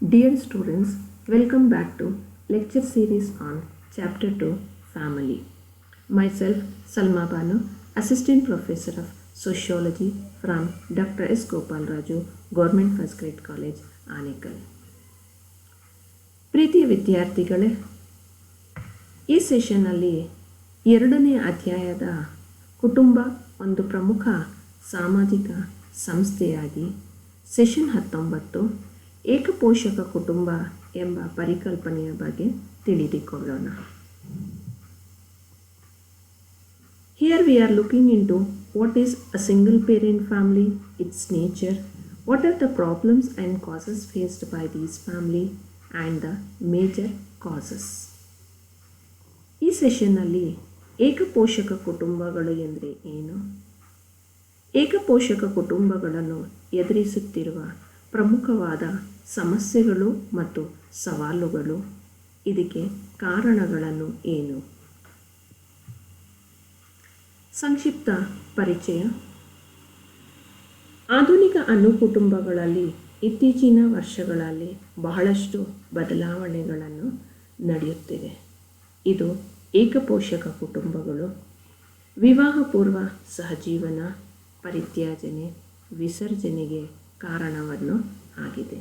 Dear students, welcome back to lecture series on Chapter 2 Family. Myself Salma Banu, Assistant Professor of Sociology from Dr. S. Gopal Raju, Government First Grade College, Anekal. ಪ್ರೀತಿಯ ವಿದ್ಯಾರ್ಥಿಗಳೇ, ಈ ಸೆಷನ್ನಲ್ಲಿ ಎರಡನೇ ಅಧ್ಯಾಯದ ಕುಟುಂಬ ಒಂದು ಪ್ರಮುಖ ಸಾಮಾಜಿಕ ಸಂಸ್ಥೆಯಾಗಿ ಸೆಷನ್ 19 ಏಕಪೋಷಕ ಕುಟುಂಬ ಎಂಬ ಪರಿಕಲ್ಪನೆಯ ಬಗ್ಗೆ ತಿಳಿದುಕೊಳ್ಳೋಣ. Here we are looking into what is a single parent family, its nature, what are the problems and causes faced by these family and the major causes. ಈ ಸೆಷನ್ನಲ್ಲಿ ಏಕಪೋಷಕ ಕುಟುಂಬಗಳು ಎಂದರೆ ಏನು, ಏಕಪೋಷಕ ಕುಟುಂಬಗಳನ್ನು ಎದುರಿಸುತ್ತಿರುವ ಪ್ರಮುಖವಾದ ಸಮಸ್ಯೆಗಳು ಮತ್ತು ಸವಾಲುಗಳು, ಇದಕ್ಕೆ ಕಾರಣಗಳನ್ನು ಏನು. ಸಂಕ್ಷಿಪ್ತ ಪರಿಚಯ. ಆಧುನಿಕ ಅನುಕುಟುಂಬಗಳಲ್ಲಿ ಇತ್ತೀಚಿನ ವರ್ಷಗಳಲ್ಲಿ ಬಹಳಷ್ಟು ಬದಲಾವಣೆಗಳನ್ನು ನಡೆಯುತ್ತಿವೆ. ಇದು ಏಕಪೋಷಕ ಕುಟುಂಬಗಳು, ವಿವಾಹ ಪೂರ್ವ ಸಹಜೀವನ, ಪರಿತ್ಯಾಜನೆ, ವಿಸರ್ಜನೆಗೆ ಕಾರಣವನ್ನು ಆಗಿದೆ.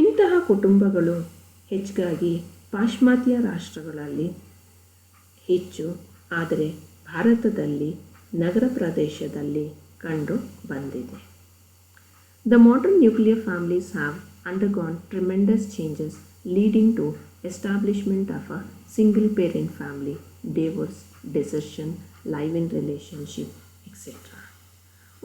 ಇಂತಹ ಕುಟುಂಬಗಳು ಹೆಚ್ಚಾಗಿ ಪಾಶ್ಚಿಮಾತ್ಯ ರಾಷ್ಟ್ರಗಳಲ್ಲಿ ಹೆಚ್ಚು, ಆದರೆ ಭಾರತದಲ್ಲಿ ನಗರ ಪ್ರದೇಶದಲ್ಲಿ ಕಂಡು ಬಂದಿದೆ. The modern nuclear families have undergone tremendous changes leading to establishment of a single parent family, divorce, desertion, live-in relationship, etc.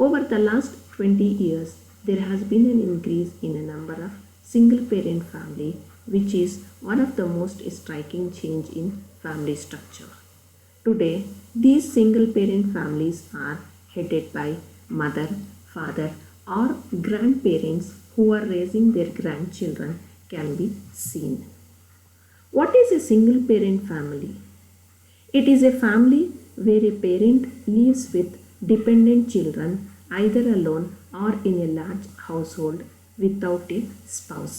Over the last 20 years, there has been an increase in a number of single parent family, which is one of the most striking change in family structure. Today, these single parent families are headed by mother, father, or grandparents who are raising their grandchildren can be seen. What is a single parent family? It is a family where a parent lives with dependent children, either alone or in a large household without a spouse.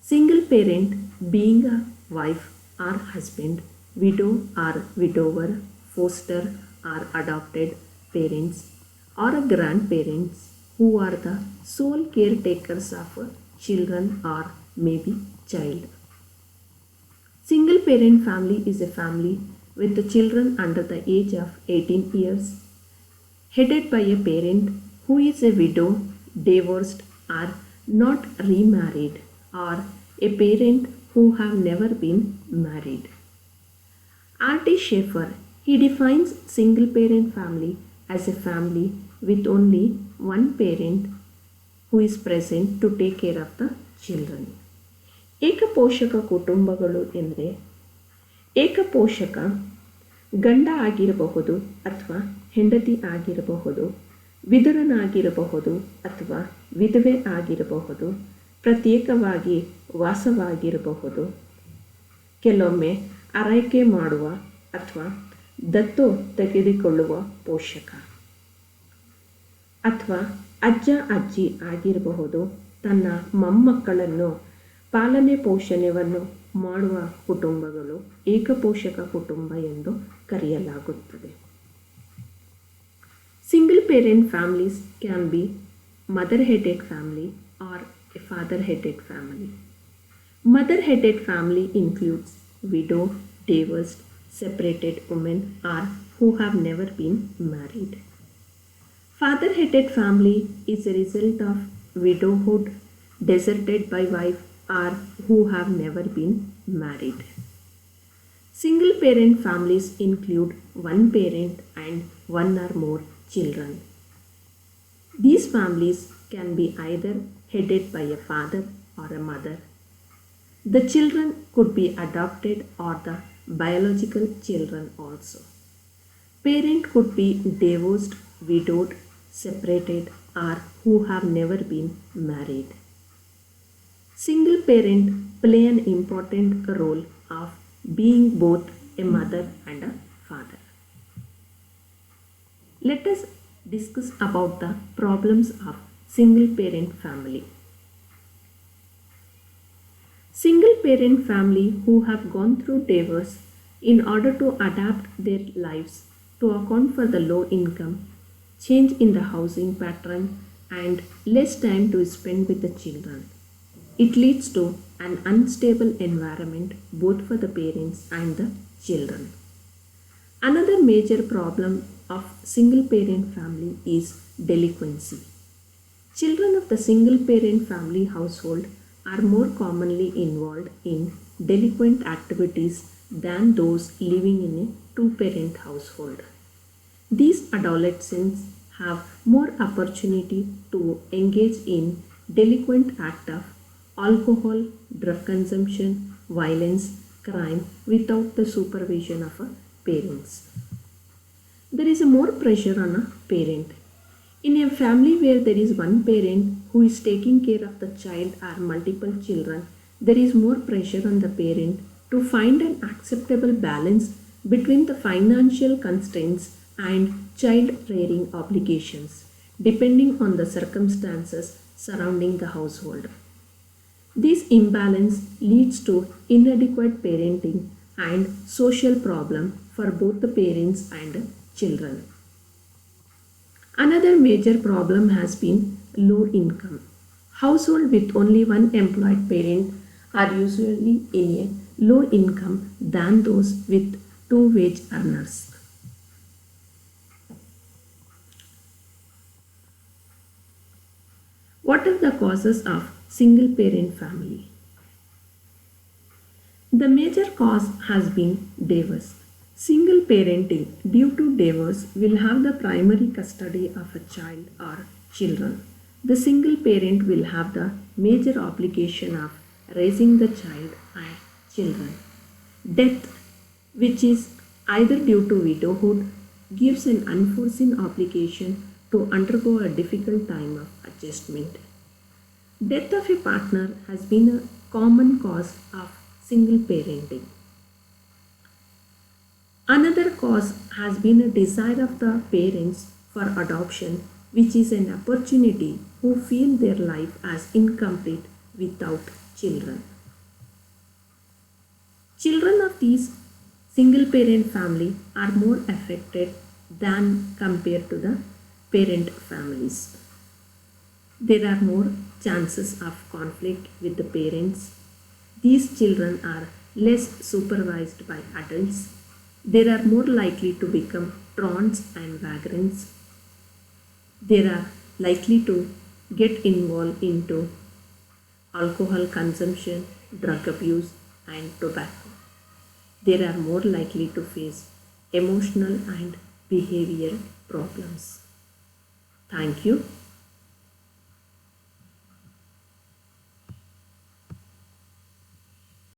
Single parent being a wife or husband, widow or widower, foster or adopted parents, or a grandparents who are the sole caretakers of children or maybe child. Single parent family is a family with the children under the age of 18 years, headed by a parent who is a widow, divorced or not remarried, or a parent who have never been married. R.T. Schaeffer, he defines single parent family as a family with only one parent who is present to take care of the children. ಏಕಪೋಷಕ ಕುಟುಂಬಗಳು ಎಂದರೆ, ಏಕಪೋಷಕ ಗಂಡ ಆಗಿರಬಹುದು ಅಥವಾ ಹೆಂಡತಿ ಆಗಿರಬಹುದು, ವಿಧುರನಾಗಿರಬಹುದು ಅಥವಾ ವಿಧವೆ ಆಗಿರಬಹುದು, ಪ್ರತ್ಯೇಕವಾಗಿ ವಾಸವಾಗಿರಬಹುದು, ಕೆಲವೊಮ್ಮೆ ಆರೈಕೆ ಮಾಡುವ ಅಥವಾ ದತ್ತು ತೆಗೆದುಕೊಳ್ಳುವ ಪೋಷಕ, ಅಥವಾ ಅಜ್ಜ ಅಜ್ಜಿ ಆಗಿರಬಹುದು, ತನ್ನ ಮೊಮ್ಮಕ್ಕಳನ್ನು ಪಾಲನೆ ಪೋಷಣೆಯನ್ನು ಮಾಡುವ ಕುಟುಂಬಗಳು ಏಕಪೋಷಕ ಕುಟುಂಬ ಎಂದು ಕರೆಯಲಾಗುತ್ತದೆ. Single parent families can be mother-headed family or a father-headed family. Mother-headed family includes widow, divorced, separated women or who have never been married. Father-headed family is a result of widowhood, deserted by wife or who have never been married. Single parent families include one parent and one or more children. These families can be either headed by a father or a mother. The children could be adopted or the biological children also. Parent could be divorced, widowed, separated or who have never been married. Single parent play an important role of being both a mother and a father. Let us discuss about the problems of single parent family. Single parent family who have gone through divorce in order to adapt their lives to account for the low income, change in the housing pattern, and less time to spend with the children. It leads to an unstable environment both for the parents and the children. Another major problem of single parent family is delinquency. Children of the single parent family household are more commonly involved in delinquent activities than those living in a two parent household. These adolescents have more opportunity to engage in delinquent act of alcohol, drug consumption, violence, crime without the supervision of a parents. There is a more pressure on a parent. In a family where there is one parent who is taking care of the child or multiple children, there is more pressure on the parent to find an acceptable balance between the financial constraints and child rearing obligations, depending on the circumstances surrounding the household. This imbalance leads to inadequate parenting and social problem for both the parents and children. Another major problem has been low income. Households with only one employed parent are usually in a low income than those with two wage earners. What are the causes of single parent family? The major cause has been divorce. Single parenting due to divorce will have the primary custody of a child or children. The single parent will have the major obligation of raising the child and children. Death, which is either due to widowhood, gives an unforeseen obligation to undergo a difficult time of adjustment. Death of a partner has been a common cause of single parenting. Another cause has been a desire of the parents for adoption, which is an opportunity who feel their life as incomplete without children. Children of these single parent family are more affected than compared to the parent families. There are more chances of conflict with the parents. These children are less supervised by adults. They are more likely to become truants and vagrants. They are likely to get involved into alcohol consumption, drug abuse, and tobacco. They are more likely to face emotional and behavioral problems. Thank you.